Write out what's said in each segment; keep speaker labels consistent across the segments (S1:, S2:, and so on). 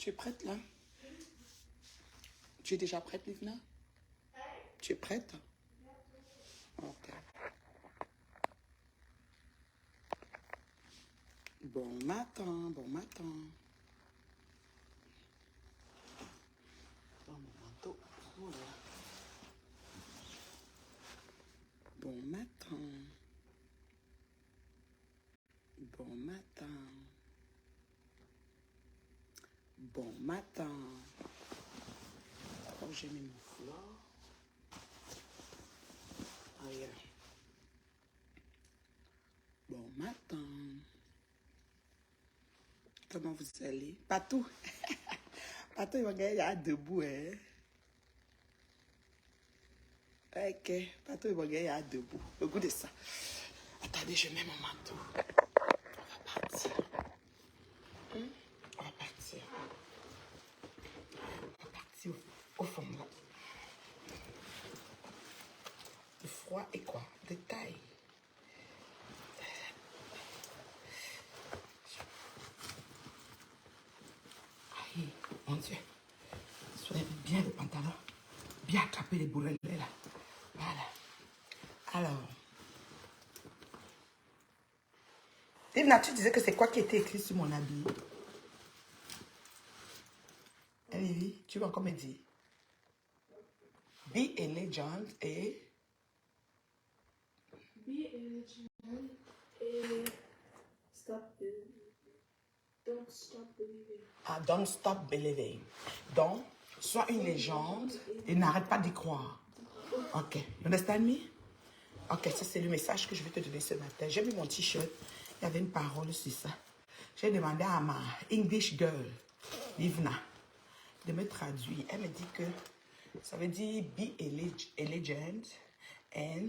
S1: Tu es prête là? Tu es déjà prête, Livna? Tu es prête? Ok. Bon matin, bon matin. Dans mon manteau. Oh là. Bon matin. Bon matin. Bon matin. Oh, j'ai mis mon fleur. Ah, yeah. Bon matin. Comment vous allez? Patou. Patou, il va gagner debout, hein? Ok. Patou, il va gagner debout. Le goût de ça. Attendez, je mets mon manteau. On va partir. On va partir. On va partir au fond là. Le froid et quoi? De taille. Aïe, mon Dieu. Soyez bien le pantalon. Bien attraper les bourrelets là. Voilà. Alors. Livna, tu disais que c'est quoi qui était écrit sur mon habit? Hein, Vivi, tu vas encore me dire. Be a legend et...
S2: Be a legend et... Don't stop believing.
S1: Ah, don't stop believing. Donc, sois une légende et n'arrête pas d'y croire. Ok, you understand me? Ok, ça c'est le message que je vais te donner ce matin. J'ai mis mon t-shirt, il y avait une parole sur ça. J'ai demandé à ma English girl, Livna, de me traduire. Elle me dit que ça veut dire be a legend and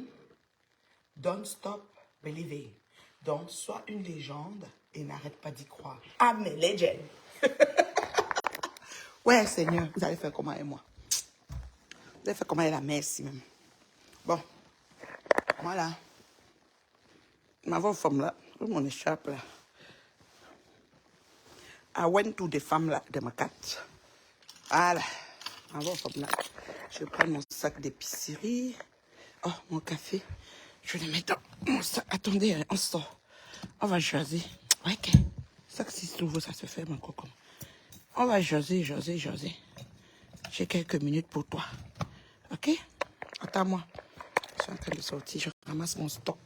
S1: don't stop believing. Donc, sois une légende et n'arrête pas d'y croire. I'm a legend. Ouais, Seigneur, vous allez faire comment et moi? Vous allez faire comment et la merci même. Bon, voilà. Ma voix femme là, mon écharpe là. I went to the femme là de ma carte. Voilà. Ma voix femme là. Je prends mon sac d'épicerie. Oh, mon café. Je le mets dans mon sac. Attendez, on sort. On va choisir. Ok. Ça, si c'est nouveau, ça se fait, mon coco. On va jaser. J'ai quelques minutes pour toi. Ok? Attends-moi. Je suis en train de sortir. Je ramasse mon stock.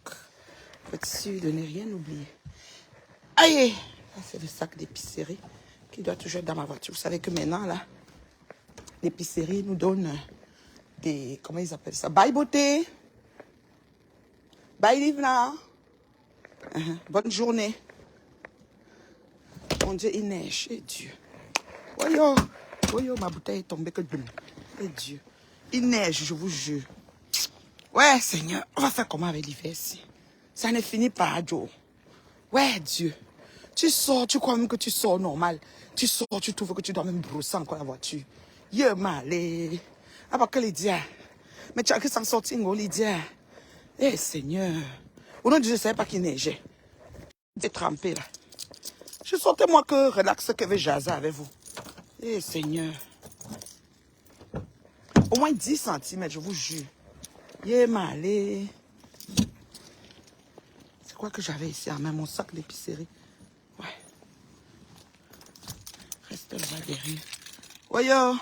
S1: Faut être sûr de ne rien oublier. Aïe! Ça, c'est le sac d'épicerie qui doit toujours être dans ma voiture. Vous savez que maintenant, là, l'épicerie nous donne des... Comment ils appellent ça? Bye beauté! Bye Livna! Bonne journée. Mon Dieu, il neige. Et Dieu. Voyons, ma bouteille est tombée que de... Et Dieu. Il neige, je vous jure. Ouais, Seigneur, on va faire comment avec l'hiver ici? Ça ne finit pas, Joe. Ouais, Dieu. Tu sors, tu crois même que tu sors normal. Tu sors, tu trouves que tu dois même brosser encore la voiture. Yé, malé. Ah, bah, que les dia. Mais tu as que s'en sortir, Lydia. Eh, Seigneur. Au nom de Dieu, je ne savais pas qu'il neigeait. J'étais trempé, là. Je sortais, moi, que relax, que veut jaser avec vous. Eh, Seigneur. Au moins 10 cm, je vous jure. Yé, malé. C'est quoi que j'avais ici? Ah, même mon sac d'épicerie. Ouais. Reste là derrière. Voyons.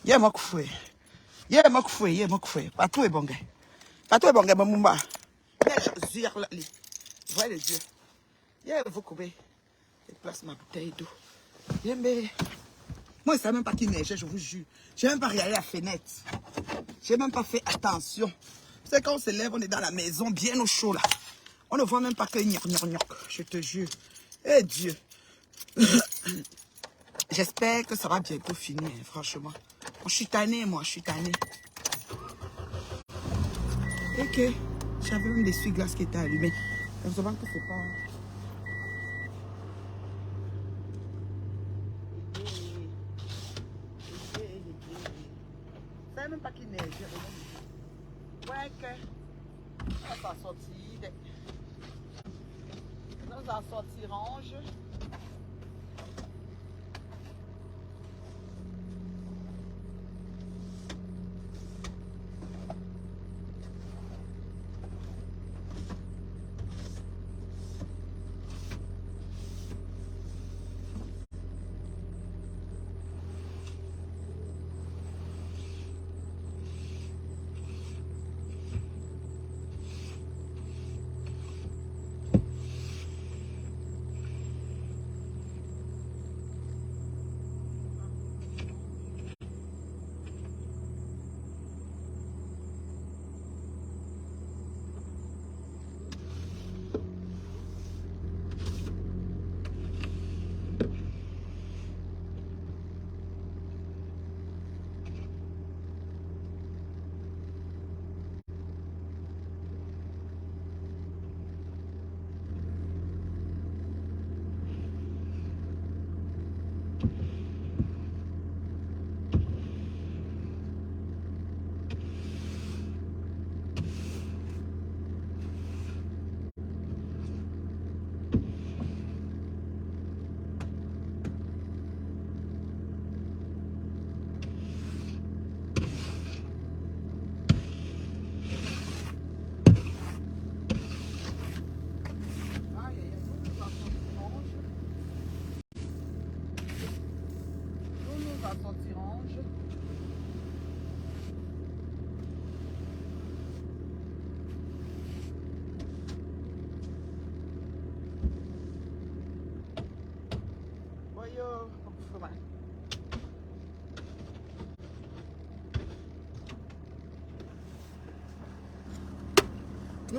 S1: Yé, moi, koufoué. Yé, moi, koufoué. Patou est bon, gars. Mamumba. Yé, je là. Voyez le Dieu. Yé, vous coupez. Je place ma bouteille d'eau. Yé, mais. Moi, je ne savais même pas qu'il neigeait, je vous jure. Je n'ai même pas regardé la fenêtre. Je n'ai même pas fait attention. C'est quand on se lève, on est dans la maison, bien au chaud, là. On ne voit même pas que gnoc, je te jure. Eh Dieu. J'espère que ça va bientôt finir, franchement. Je suis tannée, moi, je suis tannée. Et que j'avais même des essuie-glaces qui étaient allumés. Heureusement que c'est pas... Je savais même pas qu'il neigeait. Ouais, que... Ça va sortir. Nous allons sortir orange.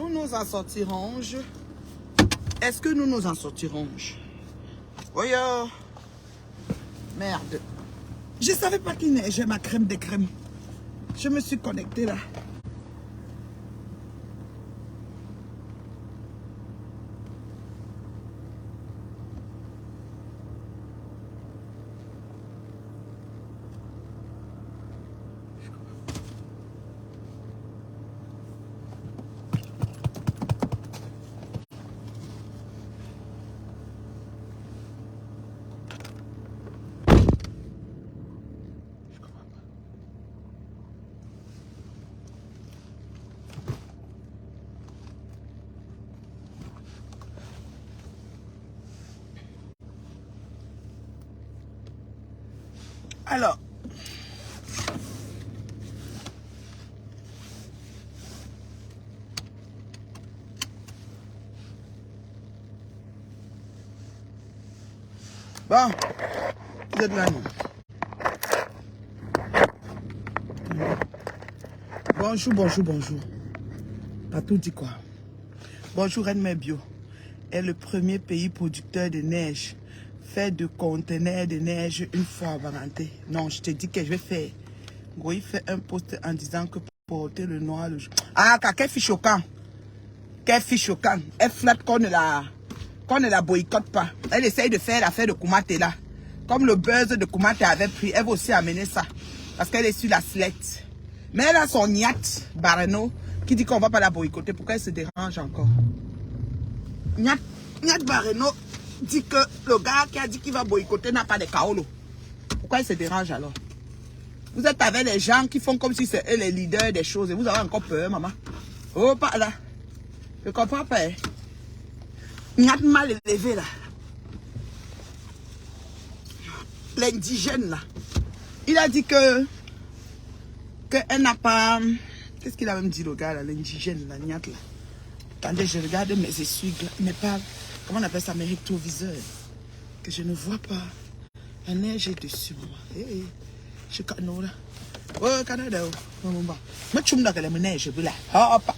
S1: Nous nous en sortirons. Est-ce que nous nous en sortirons? Oui, merde. Je savais pas qu'il neigeait ma crème de crème. Je me suis connectée là. Alors, bon, vous êtes là, non? Bonjour, bonjour, bonjour. Pas tout dit quoi? Bonjour, Rennes Bio est le premier pays producteur de neige. Fait de conteneurs de neige une fois avaranté. Non, je te dis que je vais faire. Gros, il fait un post en disant que porter le noir le jour. Ah, quel fille choquant. Quel fille choquant. Elle flatte qu'on ne la boycotte pas. Elle essaye de faire l'affaire de Koumaté là. Comme le buzz de Koumaté avait pris, elle va aussi amener ça. Parce qu'elle est sur la slette. Mais elle a son niat, Barano, qui dit qu'on va pas la boycotter. Pourquoi elle se dérange encore? Niat Barano dit que le gars qui a dit qu'il va boycotter n'a pas de kaolo. Pourquoi il se dérange alors? Vous êtes avec les gens qui font comme si c'est eux les leaders des choses et vous avez encore peur, maman. Oh, pas là. Je comprends pas. Hein? Niat mal élevé là. L'indigène là. Il a dit que elle n'a pas... Qu'est-ce qu'il a même dit le gars là, l'indigène là, Niat là. Attendez, je regarde mes essuies, mais pas... Comment on appelle ça, mes rétroviseurs. Que je ne vois pas. La neige est dessus, maman. Hey, je suis là. Oh, Canada. Moi, tu me dis que la neige est là. Oh, pas.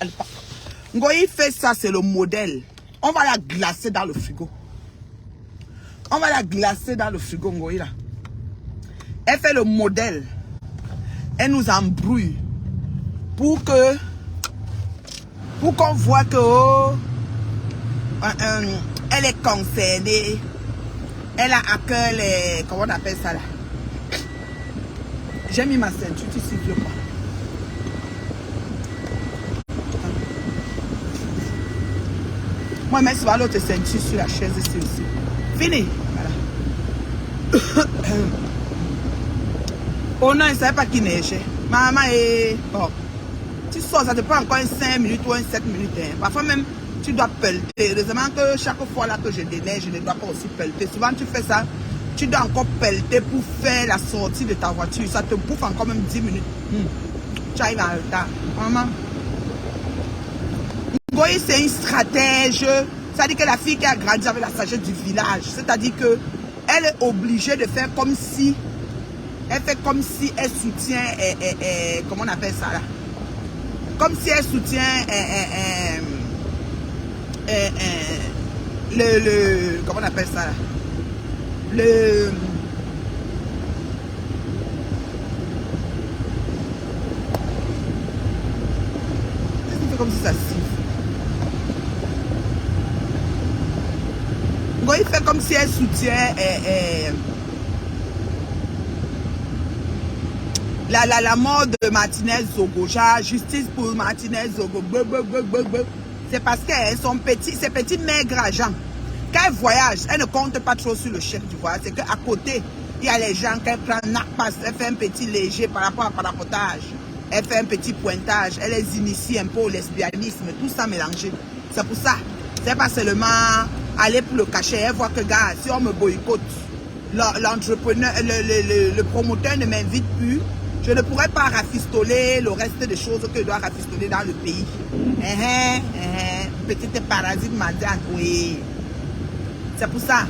S1: Quand il fait ça, c'est le modèle. On va la glacer dans le frigo. On va la glacer dans le frigo, Ngoï là. Elle fait le modèle. Elle nous embrouille. Pour qu'on voit que oh, elle est concernée. Elle a à cœur les... Comment on appelle ça là? J'ai mis ma ceinture, tu siffles pas. Moi, je mets sur l'autre ceinture sur la chaise ici aussi. Fini. Voilà. Oh non, il ne savait pas qui neigeait. Maman est... Oh. Tu sors, ça te prend encore 5 minutes ou 7 minutes. Hein. Parfois même, tu dois pelleter. Heureusement que chaque fois là que je déneige, je ne dois pas aussi pelleter. Souvent, tu fais ça, tu dois encore pelleter pour faire la sortie de ta voiture. Ça te bouffe encore même 10 minutes. Tu arrives en retard. Maman. Ngoï, c'est une stratège. C'est-à-dire que la fille qui a grandi avec la sagesse du village, c'est-à-dire qu'elle est obligée de faire comme si... Elle fait comme si elle soutient... comment on appelle ça là? Comme si elle soutient comment on appelle ça là? Qu'est-ce qu'il fait comme si ça siffle? Bon, il fait comme si elle soutient la mort de Martinez Zogo. Justice pour Martinez Zogo. C'est parce qu'elles sont petits, ces petits maigres agents. Quand elle voyage, elle ne compte pas trop sur le chef du voyage. C'est qu'à côté, il y a les gens qu'elle prend, elle fait un petit léger par rapport à parapotage. Elle fait un petit pointage. Elle les initie un peu au lesbianisme. Tout ça mélangé. C'est pour ça. C'est pas seulement aller pour le cachet. Elle voit que, gars, si on me boycotte, l'entrepreneur, le promoteur ne m'invite plus. Je ne pourrais pas rafistoler le reste des choses que je dois rafistoler dans le pays. Petite parasite mendiante, oui. C'est pour ça.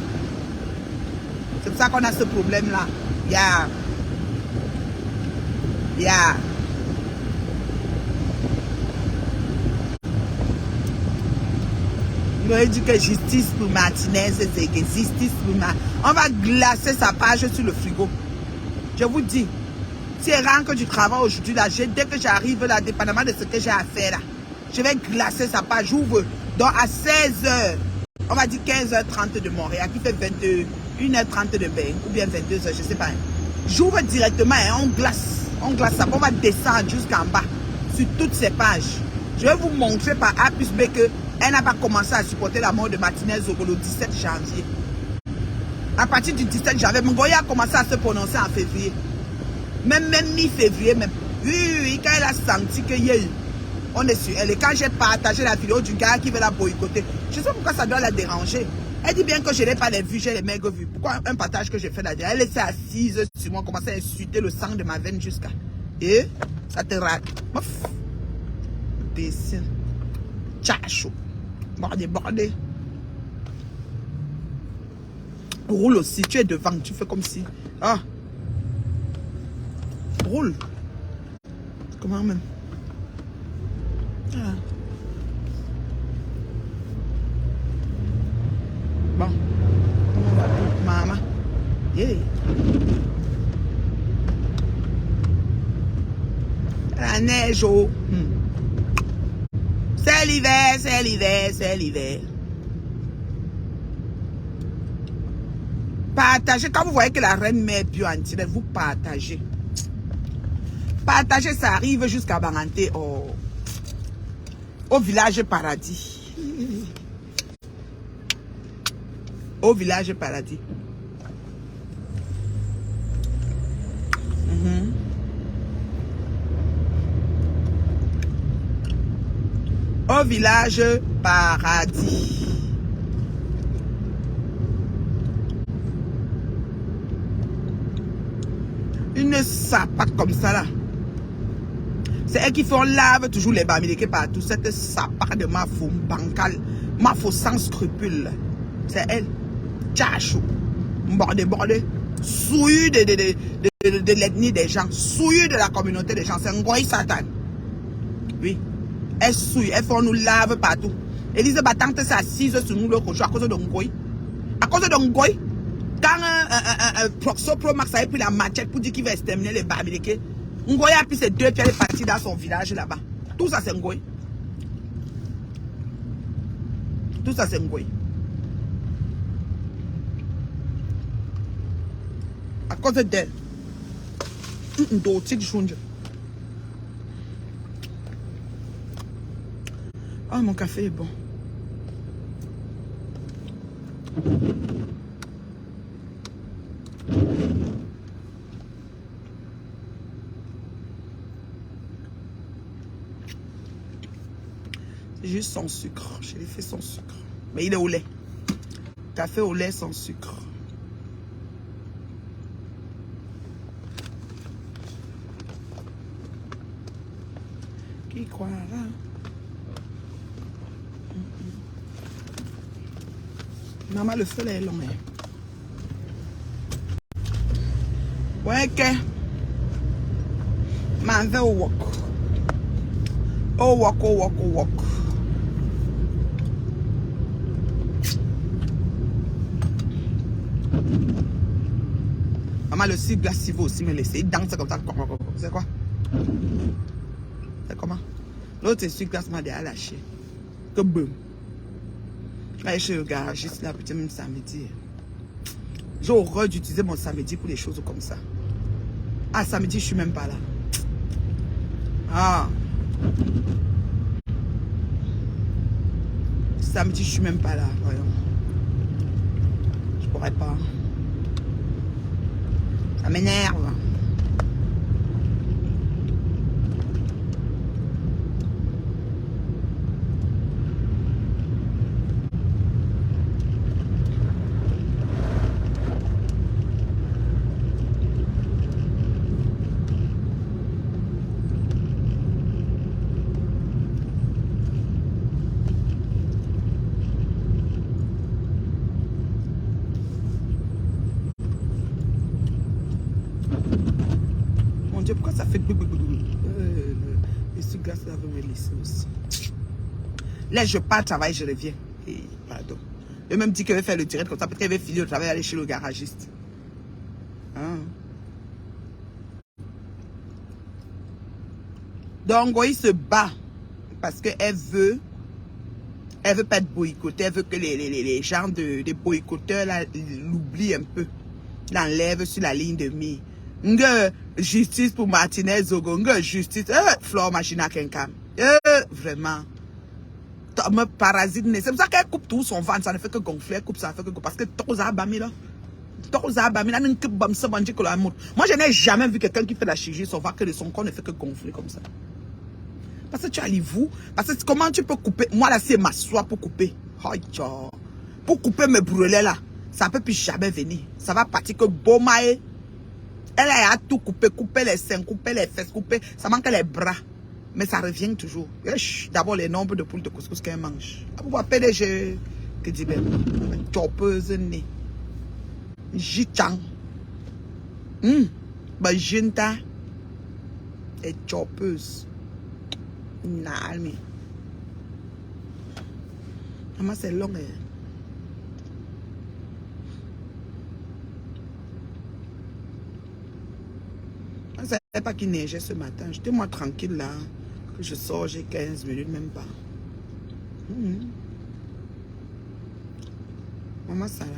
S1: C'est pour ça qu'on a ce problème-là. J'aurais dit que justice pour Martinez, c'est que justice pour Martinez. On va glacer sa page sur le frigo. Je vous dis, si elle rentre du travail aujourd'hui, là, dès que j'arrive là, dépendamment de ce que j'ai à faire là, je vais glacer sa page. J'ouvre. Donc à 16h, on va dire 15h30 de Montréal, qui fait 21h30 de Bain, ou bien 22h, je ne sais pas. J'ouvre directement et on glace ça. On va descendre jusqu'en bas sur toutes ces pages. Je vais vous montrer par A plus B qu'elle n'a pas commencé à supporter la mort de Martinez le 17 janvier. À partir du 17 janvier, Ngoya a commencé à se prononcer en février. Même mi-février, même. Oui, quand elle a senti qu'il y a eu, on est sur elle. Et quand j'ai partagé la vidéo du gars qui veut la boycotter, je sais pourquoi ça doit la déranger. Elle dit bien que je n'ai pas les vues, j'ai les maigres vues. Pourquoi un partage que j'ai fait là-dedans? Elle était assise sur moi, commençait à insulter le sang de ma veine jusqu'à. Et ça te rate. Mouf. Dessine. Tchacho. Bordé. Roule aussi, tu es devant, tu fais comme si. Ah. Roule. Comment même? Ah. Bon. Comment va tout, maman? Yeah. La neige, oh. C'est l'hiver. Partagez. Quand vous voyez que la reine mère bio en direct, vous partagez. Partagez, ça arrive jusqu'à Banganté, au village paradis. Au village paradis. Au village paradis. Une sapate comme ça là. C'est elle qui fait, on lave toujours les bamileke partout. Cette sapate de mafou bancal, mafou sans scrupule. C'est elle. Tchachou. Bordé. Souillé de l'ethnie des gens. Souillé de la communauté des gens. C'est un goy satan. Oui. Elle souille. Elle fait, on nous lave partout. Élise Batante s'est assise sur nous l'autre jour à cause de Ngoy. À cause de Ngoy. Quand un Proxo Pro Max avait pris la machette pour dire qu'il va exterminer les bamileke, Ngoy a pris ses 2 pieds et est parti dans son village là-bas. Tout ça c'est Ngoy. Tout ça c'est Ngoy. À cause d'elle. Ah, mon café est bon. C'est juste sans sucre. Je l'ai fait sans sucre. Mais il est au lait. Café au lait sans sucre. Qui croira? Maman, le feu là est long. Ouais, que. Man, vais au walk. Au walk. Maman, le cible là, si vous aussi me laissez, il danse comme ça. C'est quoi? C'est comment? L'autre, c'est celui qui m'a déjà lâché. Que boum. Là, je suis au garagiste là, peut-être même samedi. J'ai horreur d'utiliser mon samedi pour des choses comme ça. Ah, samedi, je suis même pas là. Ah. Samedi, je suis même pas là. Voyons. Je pourrais pas. Ça m'énerve. Pourquoi ça fait et ce gars là veut me laisser aussi. Là je pars travailler, je reviens. Et, pardon. Elle même dit qu'elle va faire le direct comme ça, peut-être qu'elle va finir le travail et aller chez le garagiste. Hein? Donc, il se bat parce qu'elle veut pas être boycottée, elle veut que les gens des boycotteurs l'oublient un peu, l'enlèvent sur la ligne de mire. Justice pour Martinez Zogo, justice, Flore Machina Kenkam, vraiment. Me parasite, c'est pour ça qu'elle coupe tout son ventre, ça ne fait que gonfler, elle coupe ça, ne fait que gonfler, parce que trop zabami là. Moi, je n'ai jamais vu quelqu'un qui fait la chirurgie, son ventre, que son corps ne fait que gonfler comme ça. Parce que tu as les vous. Parce que comment tu peux couper? Moi, là, c'est ma soie pour couper. Oh, pour couper mes brûlés, là. Ça ne peut plus jamais venir. Ça va partir que Bomae. Elle a tout coupé. Couper les seins, couper les fesses, couper. Ça manque les bras. Mais ça revient toujours. D'abord, les nombres de poules de couscous qu'elle mange. Pourquoi PDG? Que dit ben? Choppeuse nez. Jichang. Bah, jinta. Et choppeuse. Nalmi. Maman, c'est long. Je ne savais pas qu'il neigeait ce matin. J'étais moi tranquille là. Que je sors, j'ai 15 minutes, même pas. Maman, ça là.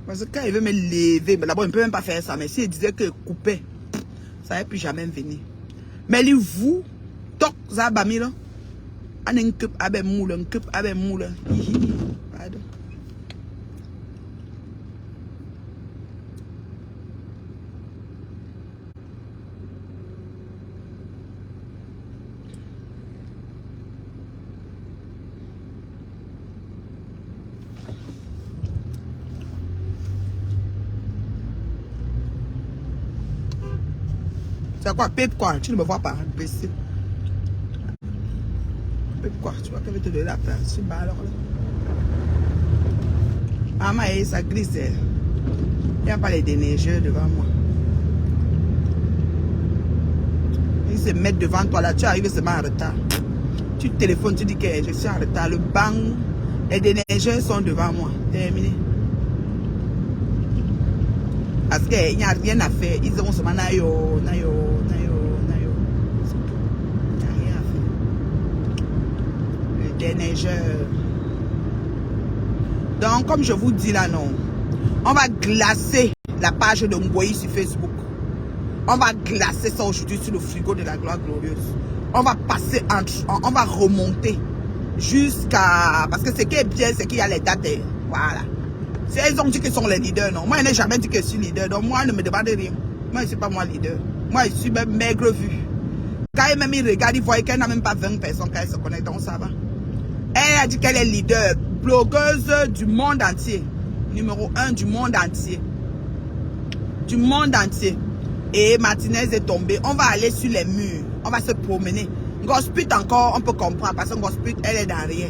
S1: Parce que quand il veut me lever, d'abord, il ne peut même pas faire ça. Mais s'il disait que couper, ça ne va plus jamais venir. Mais lui, vous, toc, ça va là. On a un cup avec moule, un cup avec moule. Pardon. C'est quoi, Pep quoi? Tu ne me vois pas, imbécile. Pep quoi? Tu vois qu'elle veut te donner la place. Tu bats alors là. Maman, ça glisse. Il n'y a pas les déneigeurs devant moi. Ils se mettent devant toi là, tu arrives seulement en retard. Tu téléphones, tu dis que je suis en retard. Le banc, les déneigeurs sont devant moi. Terminé. Parce qu'il n'y a rien à faire. Ils ont seulement nayo. Il n'y a rien à faire. Le déneigeur. Donc, comme je vous dis là, non. On va glacer la page de Ngoyi sur Facebook. On va glacer ça aujourd'hui sur le frigo de la gloire glorieuse. On va passer on va remonter jusqu'à... Parce que ce qui est bien, c'est qu'il y a les dates. Voilà. Ils ont dit qu'ils sont les leaders, non. Moi, je n'ai jamais dit que je suis leader. Donc, moi, ne me demandez rien. Moi, je ne suis pas moi leader. Moi, je suis même maigre vue. Quand elle même regarde, il voit qu'elle n'a même pas 20 personnes quand elle se connecte. Donc, ça va. Elle a dit qu'elle est leader. Blogueuse du monde entier. Numéro 1 du monde entier. Du monde entier. Et Martinez est tombée. On va aller sur les murs. On va se promener. Gospit encore, on peut comprendre. Parce que Gospit, elle est dans rien.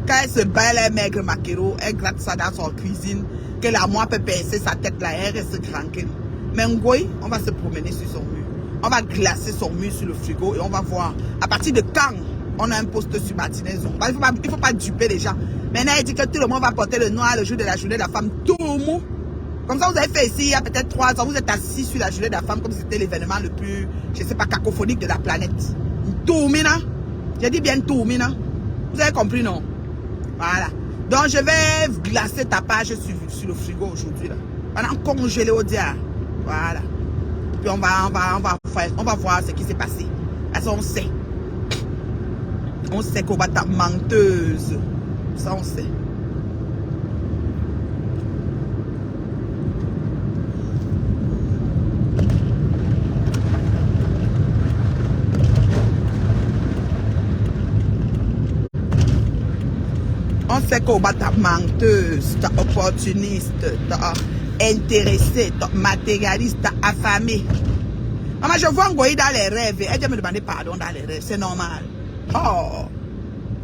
S1: Quand elle se bat, elle est maigre maquero, elle gratte ça dans son cuisine, que la moi peut percer sa tête là, elle reste tranquille. Mais Ngoyi, on va se promener sur son mur. On va glacer son mur sur le frigo et on va voir à partir de quand on a un poste sur Martinez. Il ne faut pas duper les gens. Maintenant, elle dit que tout le monde va porter le noir le jour de la journée de la femme. Tout mou. Comme ça, vous avez fait ici, il y a peut-être 3 ans, vous êtes assis sur la journée de la femme comme si c'était l'événement le plus, je ne sais pas, cacophonique de la planète. Tout mina. J'ai dit bien tout mina. Vous avez compris, non? Voilà. Donc, je vais glacer ta page sur le frigo aujourd'hui. Pendant congeler au dia. Voilà. Puis, on va voir ce qui s'est passé. Parce qu'on sait. On sait qu'on va ta menteuse. Ça, on sait. On sait qu'on va ta menteuse, ta opportuniste, ta intéressée, ta matérialiste, ta affamée. Maman, je vois Ngoyi dans les rêves. Elle vient me demander pardon dans les rêves. C'est normal. Oh.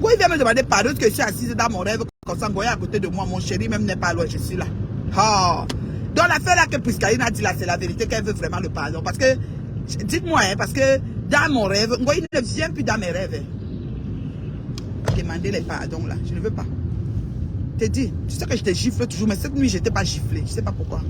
S1: Ngoyi vient me demander pardon parce que je suis assise dans mon rêve. Comme ça, Ngoyi à côté de moi. Mon chéri même n'est pas loin. Je suis là. Oh. Donc l'affaire là que Priscaline a dit là, c'est la vérité qu'elle veut vraiment le pardon. Parce que, dites-moi, hein, parce que dans mon rêve, moi, il ne vient plus dans mes rêves. Demander les pardons là, je ne veux pas. T'es dit, tu sais que je te gifle toujours, mais cette nuit, je n'étais pas giflé. Je ne sais pas pourquoi.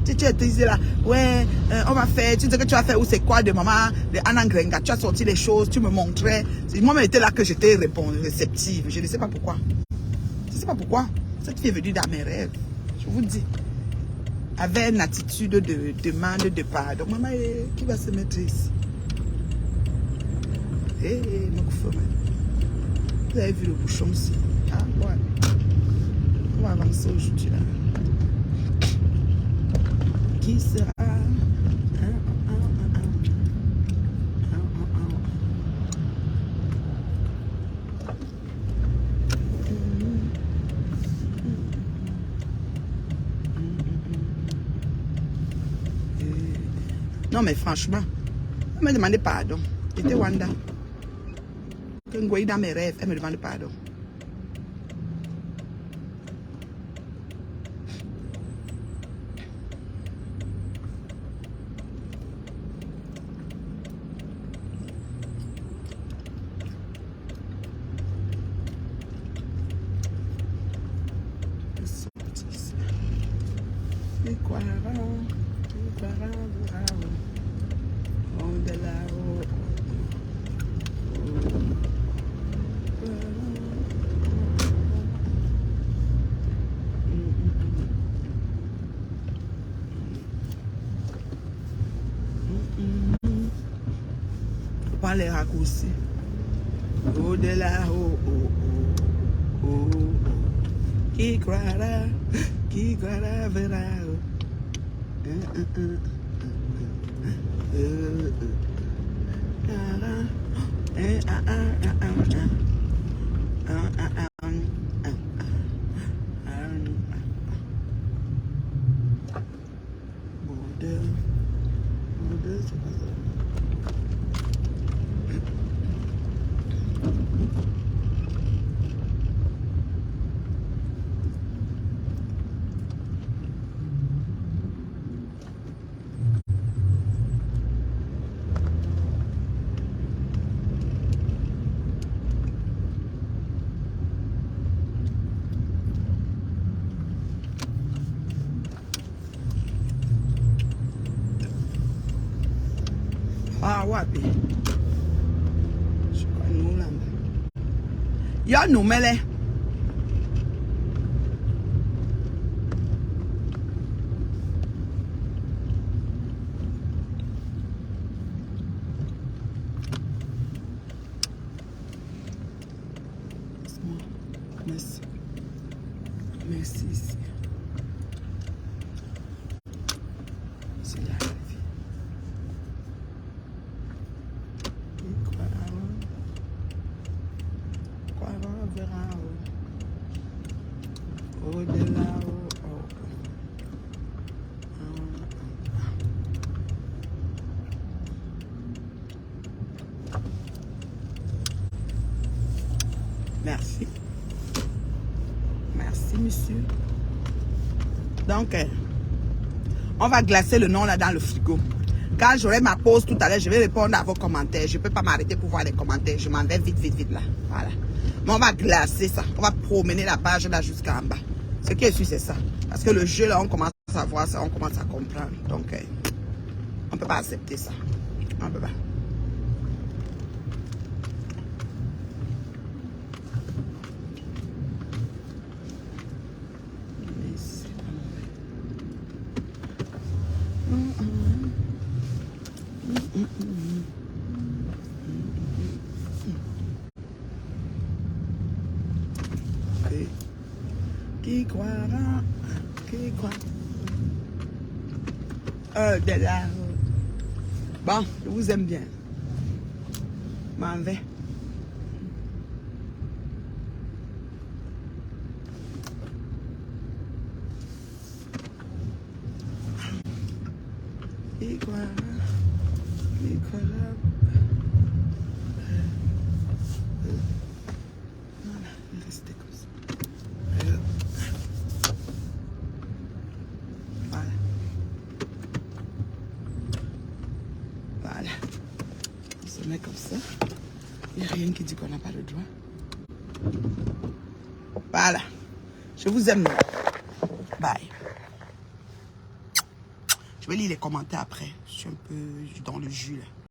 S1: Tu disais là, ouais, on va faire, tu disais que tu vas faire où c'est quoi de maman, de Anna Grenga, tu as sorti les choses, tu me montrais. Moi-même, j'étais là que j'étais réceptive. Je ne sais pas pourquoi. Je ne sais pas pourquoi. Cette fille est venue dans mes rêves. Je vous dis. Avec une attitude de demande de pardon. Maman, qui va se mettre ici? Vous avez vu le bouchon aussi? Ah, ouais. On va avancer aujourd'hui là. Qui sera? Non mais franchement, elle me demandait pardon. J'étais Wanda. Quand je voyais dans mes rêves, elle me demandait pardon. Pas les raccourcis. Au-delà, oh, oh, oh, oh, oh. Qui croira verra. C'est pas ça. Ah, wapi. Je crois nous là. Y'a nous mêlés. Merci. Merci ici. C'est la vie. Verra au-delà. Merci. Merci, monsieur. Donc, on va glacer le nom là dans le frigo. Quand j'aurai ma pause tout à l'heure, je vais répondre à vos commentaires. Je ne peux pas m'arrêter pour voir les commentaires. Je m'en vais vite, vite, vite là. Voilà. Mais on va glacer ça. On va promener la page là jusqu'en bas. Ce qui est sûr, c'est ça. Parce que le jeu là, on commence à voir ça, on commence à comprendre. Donc, on ne peut pas accepter ça. On ne peut pas. Qui croira, qui croit. De là. Bon, je vous aime bien. M'en vais. Qui croira, qui croira. Voilà, restez comme ça. Voilà. On se met comme ça. Il n'y a rien qui dit qu'on n'a pas le droit. Voilà. Je vous aime. Bye. Je vais lire les commentaires après. Je suis un peu dans le jus là.